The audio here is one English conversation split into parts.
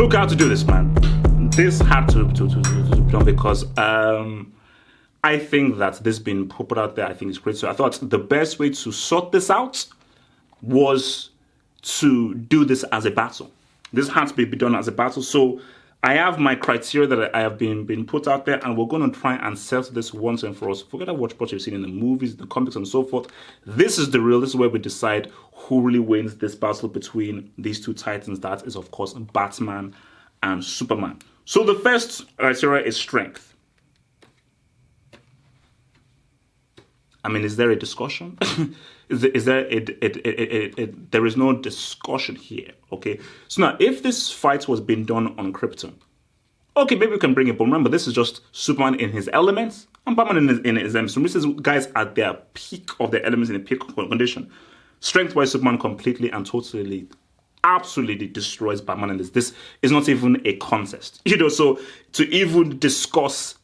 look how to do this, man. This had to be done because I think that this being put out there, I think is great. So I thought the best way to sort this out was to do this as a battle. This had to be done as a battle. So I have my criteria that I have been put out there, and we're going to try and settle this once and for all. So forget about what you've seen in the movies, the comics, and so forth. This is the real. This is where we decide who really wins this battle between these two titans. That is, of course, Batman and Superman. So the first criteria is strength. I mean, is there a discussion? Is there there is no discussion here, okay? So now, if this fight was being done on Krypton, okay, maybe we can bring it, but remember, this is just Superman in his elements and Batman in his elements. So this is guys at their peak of their elements in a peak condition. Strength-wise, Superman completely and totally, absolutely destroys Batman in this. This is not even a contest, so to even discuss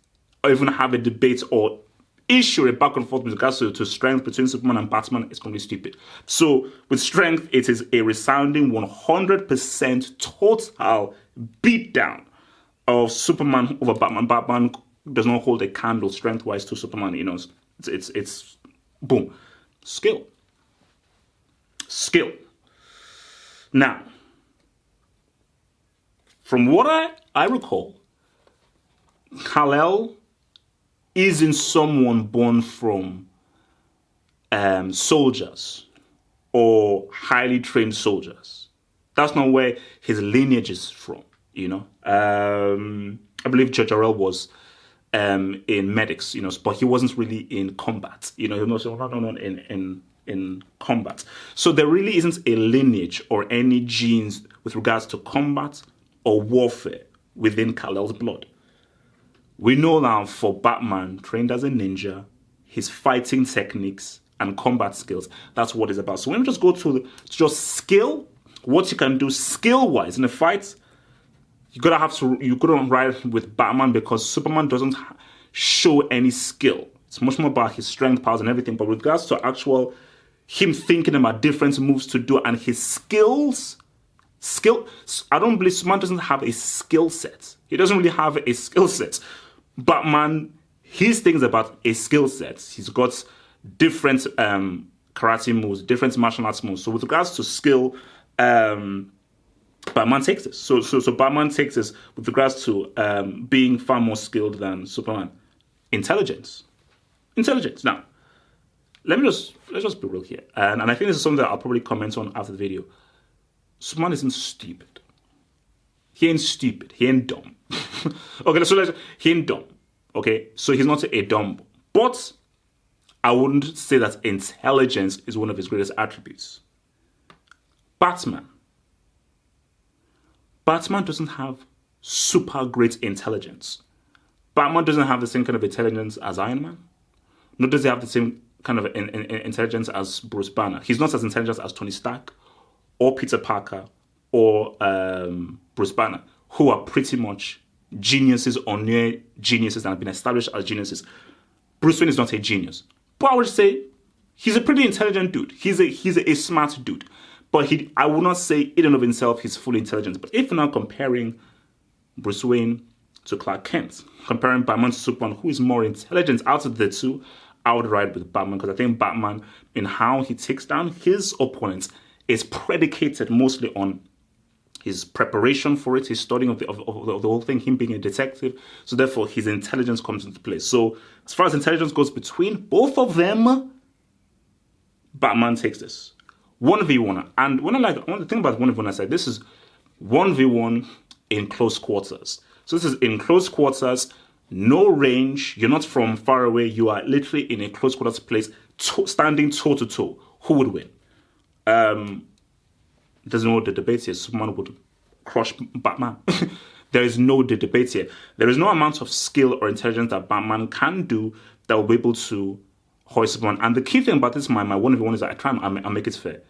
or even have a debate or issue a back and forth with regards to strength between Superman and Batman is completely stupid. So with strength, it is a resounding 100% total beatdown of Superman over Batman. Batman does not hold a candle strength-wise to Superman. It's boom, skill. Now, from what I recall, Kal-El isn't someone born from soldiers or highly trained soldiers. That's not where his lineage is from, I believe Jor-El was in medics, but he wasn't really in combat. He was not in combat. So there really isn't a lineage or any genes with regards to combat or warfare within Kal-El's blood. We know now for Batman, trained as a ninja, his fighting techniques and combat skills, that's what it's about. So when we just go to just skill, what you can do skill-wise in a fight, you gotta ride with Batman because Superman doesn't show any skill. It's much more about his strength, powers, and everything. But with regards to actual him thinking about different moves to do and his skills, I don't believe Superman doesn't have a skill set. He doesn't really have a skill set. Batman, his thing's about a skill set. He's got different karate moves, different martial arts moves. So with regards to skill, Batman takes this. So Batman takes this with regards to being far more skilled than Superman. Intelligence. Now, let's just be real here. And I think this is something that I'll probably comment on after the video. Superman isn't stupid. He ain't stupid. He ain't dumb. Okay, he ain't dumb. Okay, so he's not a dumb. But I wouldn't say that intelligence is one of his greatest attributes. Batman doesn't have super great intelligence. Batman doesn't have the same kind of intelligence as Iron Man. Nor does he have the same kind of intelligence as Bruce Banner. He's not as intelligent as Tony Stark or Peter Parker or Bruce Banner, who are pretty much geniuses or near geniuses and have been established as geniuses. Bruce Wayne is not a genius, but I would say he's a pretty intelligent dude. He's a smart dude, but I would not say in and of himself he's fully intelligent. But if we're now comparing Bruce Wayne to Clark Kent, comparing Batman to Superman, who is more intelligent out of the two, I would ride with Batman because I think Batman, in how he takes down his opponents, is predicated mostly on his preparation for it, his studying of the whole thing, him being a detective. So therefore, his intelligence comes into play. So as far as intelligence goes between both of them, Batman takes this. 1v1. And the thing about 1v1, I said, this is 1v1 in close quarters. So this is in close quarters, no range. You're not from far away. You are literally in a close quarters place, standing toe to toe. Who would win? There's no debate here. Superman would crush Batman. There is no debate here. There is no amount of skill or intelligence that Batman can do that will be able to hoist Superman. And the key thing about this, my 1v1 is that I try and make it fair.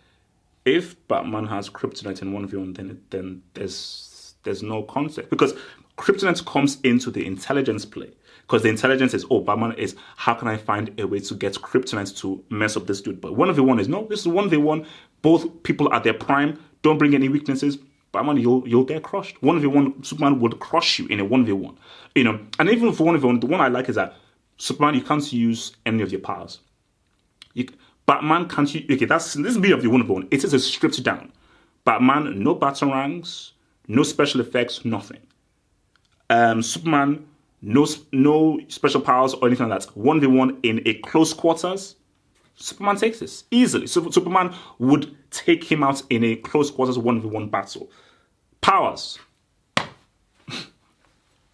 If Batman has Kryptonite in 1v1, then there's no concept. Because Kryptonite comes into the intelligence play. Because the intelligence is, Batman is, how can I find a way to get Kryptonite to mess up this dude? But 1v1 is, no, this is 1v1. Both people at their prime, don't bring any weaknesses. Batman, you'll get crushed. 1v1, Superman would crush you in a 1v1. And even for 1v1, the one I like is that Superman, you can't use any of your powers. Batman can't use, okay, this is the of the 1v1. It is a stripped down. Batman, no batarangs, no special effects, nothing. Superman, no special powers or anything like that. 1v1 in a close quarters, Superman takes this easily. So Superman would take him out in a close quarters 1v1 battle. Powers.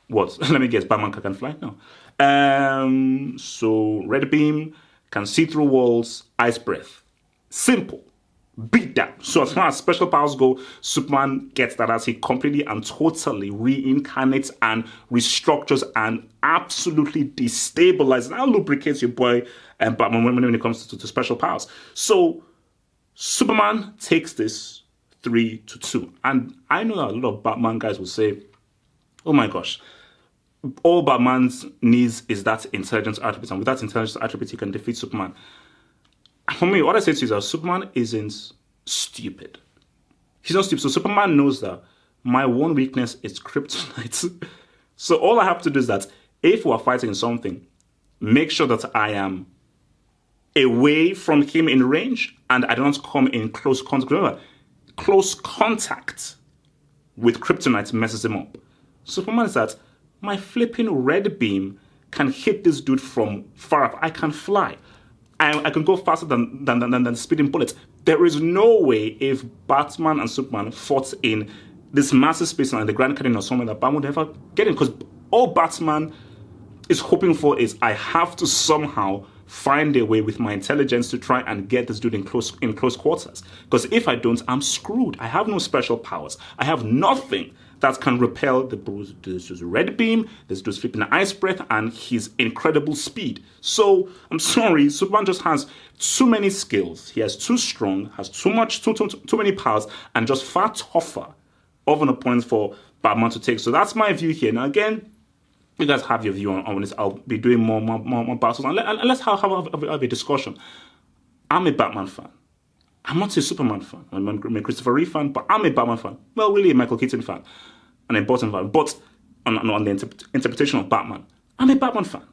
What? Let me guess. Batman can fly? No. So red beam, can see through walls, ice breath. Simple. Beat down. So as far as special powers go, Superman gets that as he completely and totally reincarnates and restructures and absolutely destabilizes and lubricates your boy and Batman when it comes to special powers. So Superman takes this 3-2. And I know that a lot of Batman guys will say, oh my gosh, all Batman's needs is that intelligence attribute, and with that intelligence attribute, he can defeat Superman. For me, what I say to you is that Superman isn't stupid. He's not stupid. So Superman knows that my one weakness is kryptonite. So all I have to do is that if we're fighting something, make sure that I am away from him in range and I do not come in close contact. Remember, close contact with kryptonite messes him up. Superman is that my flipping red beam can hit this dude from far up. I can fly. I can go faster than speeding bullets. There is no way if Batman and Superman fought in this massive space like the Grand Canyon or somewhere that Batman would ever get in. Because all Batman is hoping for is I have to somehow find a way with my intelligence to try and get this dude in close quarters. Because if I don't, I'm screwed. I have no special powers. I have nothing that can repel this red beam, this dude's flipping ice breath, and his incredible speed. So, I'm sorry, Superman just has too many skills. He has too strong, has too many powers, and just far tougher of an opponent for Batman to take. So that's my view here. Now again, you guys have your view on this. I'll be doing more battles, and let's have a discussion. I'm a Batman fan. I'm not a Superman fan. I'm a Christopher Reeve fan, but I'm a Batman fan. Well, really a Michael Keaton fan, an important fan. But on the interpretation of Batman, I'm a Batman fan.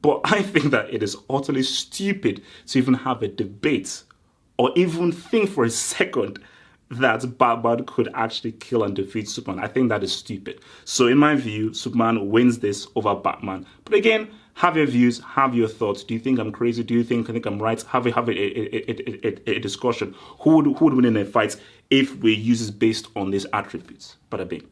But I think that it is utterly stupid to even have a debate or even think for a second that Batman could actually kill and defeat Superman. I think that is stupid. So in my view, Superman wins this over Batman. But again, have your views, have your thoughts. Do you think I'm crazy? Do you think I'm right? Have a discussion. Who would win in a fight if we use this based on these attributes? Bada bing.